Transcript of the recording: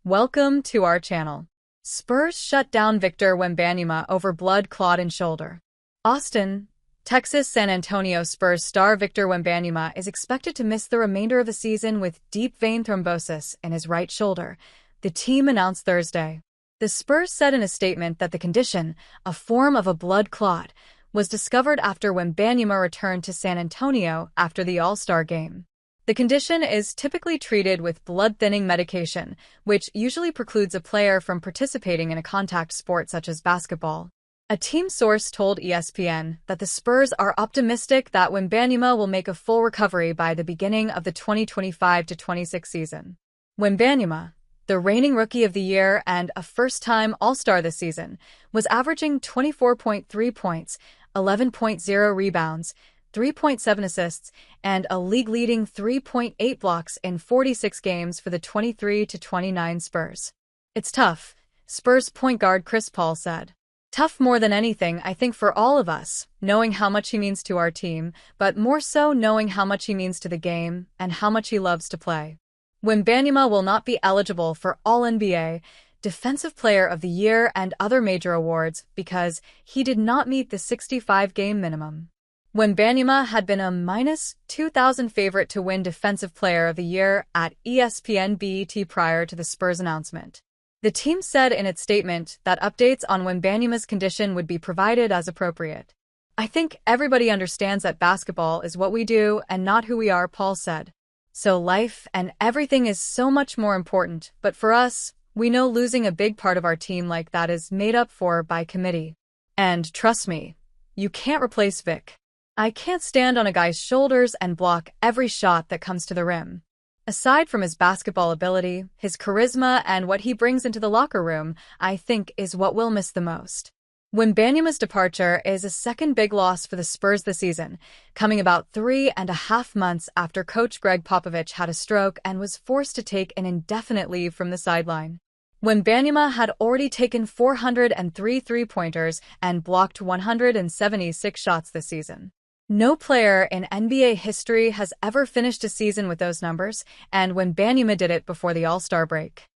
Welcome to our channel. Spurs shut down Victor Wembanyama over blood clot in shoulder. Austin, Texas. San Antonio Spurs star Victor Wembanyama is expected to miss the remainder of the season with deep vein thrombosis in his right shoulder, the team announced Thursday. The Spurs said in a statement that the condition, a form of a blood clot, was discovered after Wembanyama returned to San Antonio after the All-Star game. The condition is typically treated with blood-thinning medication, which usually precludes a player from participating in a contact sport such as basketball. A team source told ESPN that the Spurs are optimistic that Wembanyama will make a full recovery by the beginning of the 2025-26 season. Wembanyama, the reigning Rookie of the Year and a first-time All-Star this season, was averaging 24.3 points, 11.0 rebounds, 3.7 assists, and a league-leading 3.8 blocks in 46 games for the 23-29 Spurs. "It's tough," Spurs point guard Chris Paul said. "Tough more than anything, I think, for all of us, knowing how much he means to our team, but more so knowing how much he means to the game and how much he loves to play." Wembanyama will not be eligible for All-NBA, Defensive Player of the Year, and other major awards because he did not meet the 65-game minimum. Wembanyama had been a -2,000 favorite to win Defensive Player of the Year at ESPN BET prior to the Spurs announcement. The team said in its statement that updates on Wembanyama's condition would be provided as appropriate. "I think everybody understands that basketball is what we do and not who we are," Paul said. "So life and everything is so much more important, but for us, we know losing a big part of our team like that is made up for by committee. And trust me, you can't replace Vic. I can't stand on a guy's shoulders and block every shot that comes to the rim. Aside from his basketball ability, his charisma and what he brings into the locker room, I think is what we'll miss the most." Wembanyama's departure is a second big loss for the Spurs this season, coming about 3.5 months after coach Greg Popovich had a stroke and was forced to take an indefinite leave from the sideline. Wembanyama had already taken 403 three-pointers and blocked 176 shots this season. No player in NBA history has ever finished a season with those numbers, and Wembanyama did it before the All-Star break.